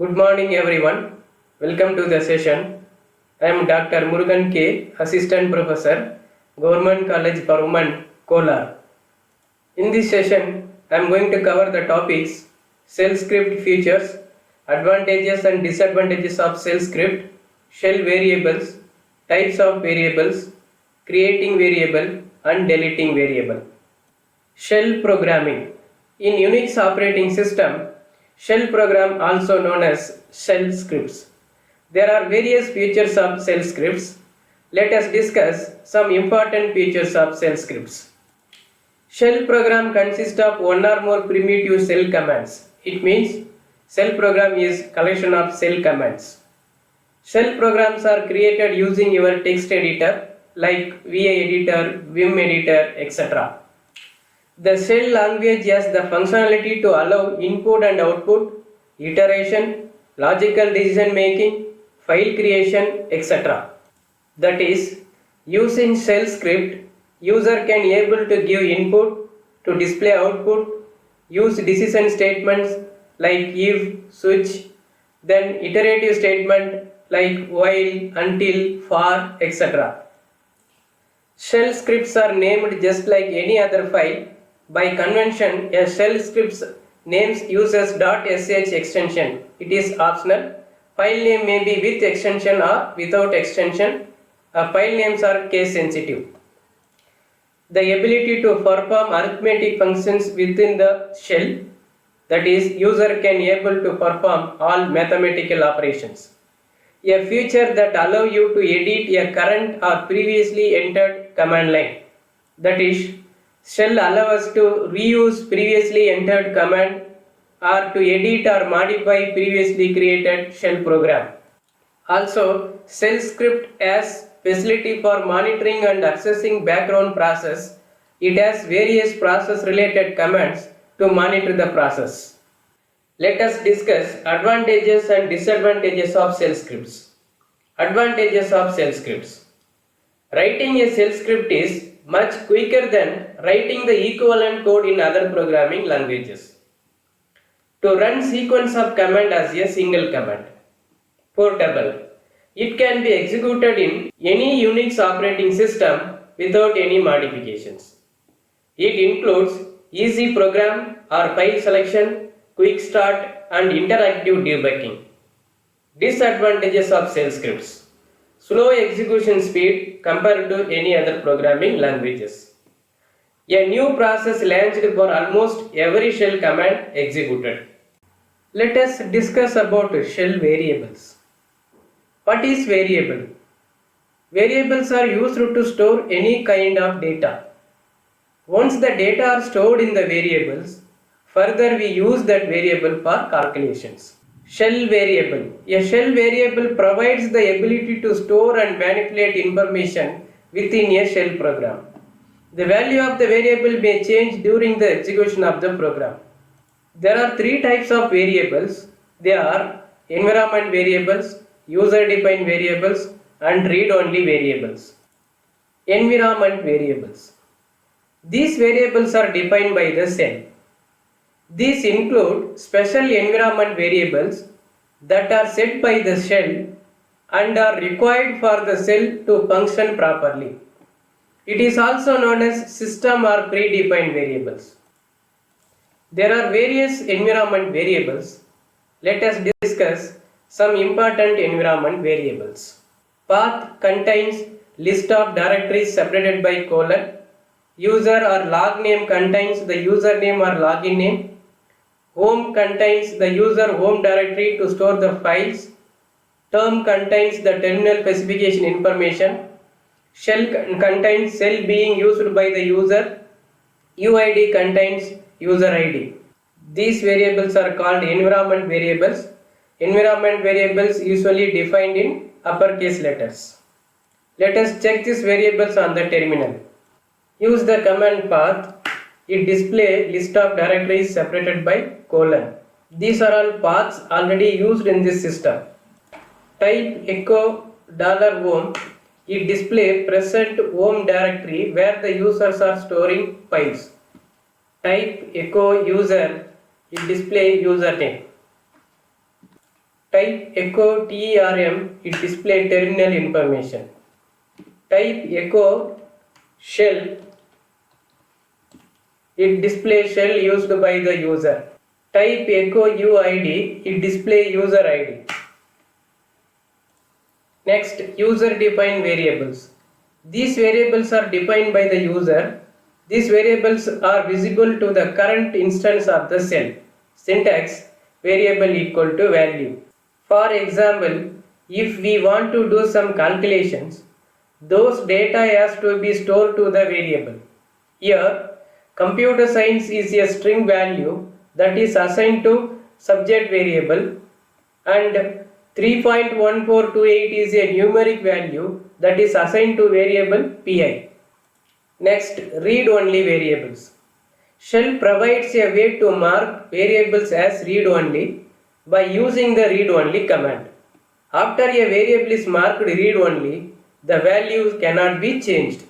Good morning, everyone. Welcome to the session. I am Dr. Murugan K, Assistant Professor, Government College for Women, Kolar. In this session, I am going to cover the topics shell script features, advantages and disadvantages of shell script, shell variables, types of variables, creating variable and deleting variable. Shell programming. In Unix operating system, shell program also known as shell scripts. There are various features of shell scripts. Let us discuss some important features of shell scripts. Shell program consists of one or more primitive shell commands. It means shell program is collection of shell commands. Shell programs are created using your text editor like VA editor, Vim editor, etc. The shell language has the functionality to allow input and output, iteration, logical decision making, file creation, etc. That is, using shell script, user can able to give input to display output, use decision statements like if, switch, then iterative statement like while, until, for, etc. Shell scripts are named just like any other file. By convention, a shell script's names uses .sh extension. It is optional. File name may be with extension or without extension. File names are case sensitive. The ability to perform arithmetic functions within the shell, that is, user can able to perform all mathematical operations. A feature that allow you to edit a current or previously entered command line. That is, shell allows us to reuse previously entered command or to edit or modify previously created shell program. Also, shell script has facility for monitoring and accessing background process. It has various process related commands to monitor the process. Let us discuss advantages and disadvantages of shell scripts. Advantages of shell scripts. Writing a shell script is much quicker than writing the equivalent code in other programming languages. To run sequence of command as a single command. Portable. It can be executed in any Unix operating system without any modifications. It includes easy program or file selection, quick start and interactive debugging. Disadvantages of shell scripts. Slow execution speed compared to any other programming languages. A new process launched for almost every shell command executed. Let us discuss about shell variables. What is variable? Variables are used to store any kind of data. Once the data are stored in the variables, further we use that variable for calculations. Shell variable. A shell variable provides the ability to store and manipulate information within a shell program. The value of the variable may change during the execution of the program. There are three types of variables. They are environment variables, user-defined variables, and read-only variables. Environment variables. These variables are defined by the shell. These include special environment variables that are set by the shell and are required for the shell to function properly. It is also known as system or predefined variables. There are various environment variables. Let us discuss some important environment variables. Path contains list of directories separated by colon. User or log name contains the username or login name. Home contains the user home directory to store the files. Term contains the terminal specification information. Shell contains shell being used by the user. UID contains user ID. These variables are called environment variables. Environment variables usually defined in uppercase letters. Let us check these variables on the terminal. Use the command path. It displays list of directories separated by colon. These are all paths already used in this system. Type echo $home. It displays present home directory where the users are storing files. Type echo user. It displays username. Type echo term, it display terminal information. Type echo shell, it display shell used by the user. Type echo UID, it display user ID. Next, user defined variables. These variables are defined by the user. These variables are visible to the current instance of the cell. Syntax: variable equal to value. For example, if we want to do some calculations, those data has to be stored to the variable. Here, computer science is a string value that is assigned to subject variable, and 3.1428 is a numeric value that is assigned to variable pi. Next, read-only variables. Shell provides a way to mark variables as read-only by using the read-only command. After a variable is marked read-only, the value cannot be changed.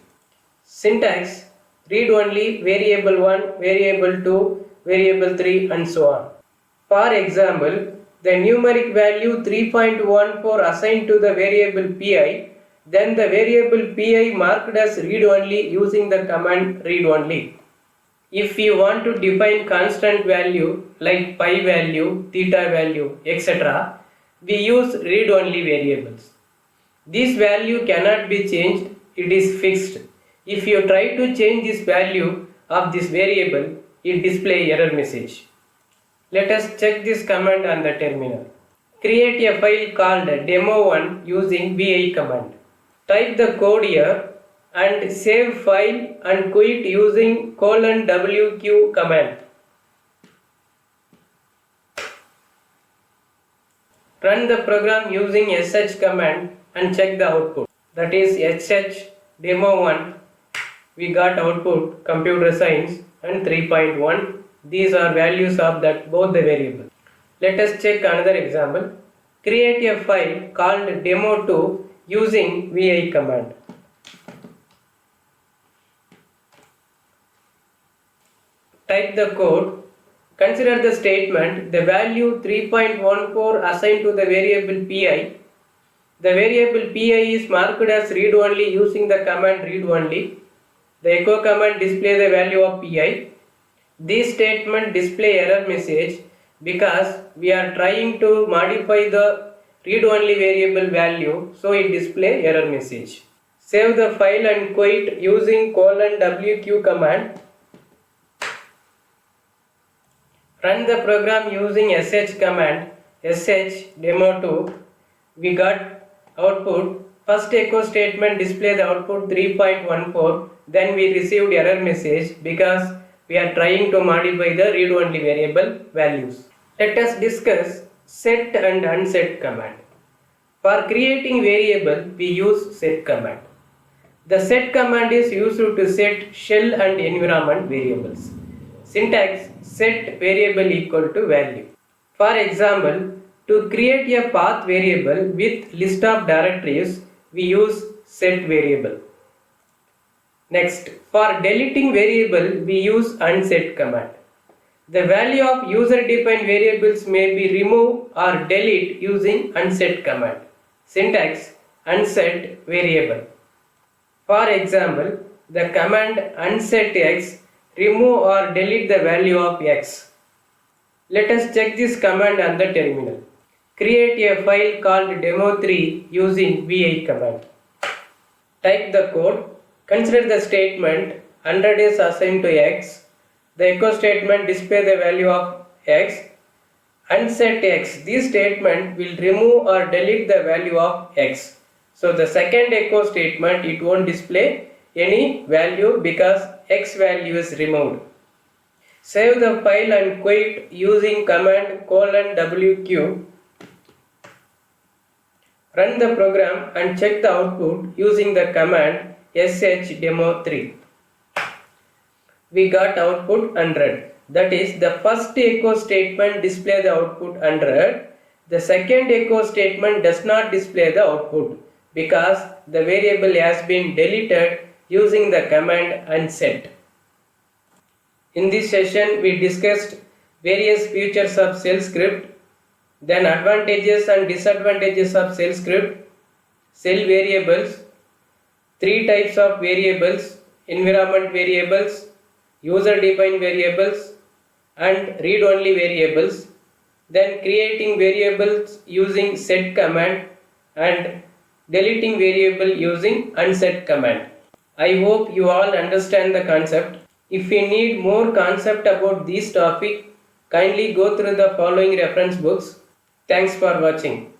Syntax: read-only, variable 1, variable 2, variable 3 and so on. For example, the numeric value 3.14 assigned to the variable pi, then the variable pi marked as read-only using the command read-only. If we want to define constant value like pi value, theta value, etc., we use read-only variables. This value cannot be changed, it is fixed. If you try to change this value of this variable, it displays error message. Let us check this command on the terminal. Create a file called demo1 using vi command. Type the code here and save file and quit using :wq command. Run the program using sh command and check the output. That is sh demo1. We got output computer science and 3.1. These are values of that both the variables. Let us check another example. Create a file called demo2 using vi command. Type the code. Consider the statement: the value 3.14 assigned to the variable pi. The variable pi is marked as read-only using the command read-only. The echo command displays the value of pi. This statement display error message because we are trying to modify the read-only variable value, so it display error message. Save the file and quit using :wq command. Run the program using sh command, sh demo2. We got output. First echo statement display the output 3.14. Then we received error message because we are trying to modify the read-only variable values. Let us discuss set and unset command. For creating variable, we use set command. The set command is used to set shell and environment variables. Syntax: set variable equal to value. For example, to create a path variable with list of directories, we use set variable. Next, for deleting variable, we use unset command. The value of user-defined variables may be removed or delete using unset command. Syntax: unset variable. For example, the command unset x remove or delete the value of x. Let us check this command on the terminal. Create a file called demo3 using vi command. Type the code. Consider the statement 100 is assigned to x. The echo statement display the value of x. Unset x. This statement will remove or delete the value of x. So the second echo statement, it won't display any value because x value is removed. Save the file and quit using command :wq. Run the program and check the output using the command sh demo3. We got output 100. That is, the first echo statement display the output 100. The second echo statement does not display the output because the variable has been deleted using the command unset. In this session, we discussed various features of shell script. then advantages and disadvantages of shell script, shell variables, three types of variables, environment variables, user defined variables and read only variables, then creating variables using set command and deleting variable using unset command. I hope you all understand the concept. If you need more concept about this topic, kindly go through the following reference books. Thanks for watching.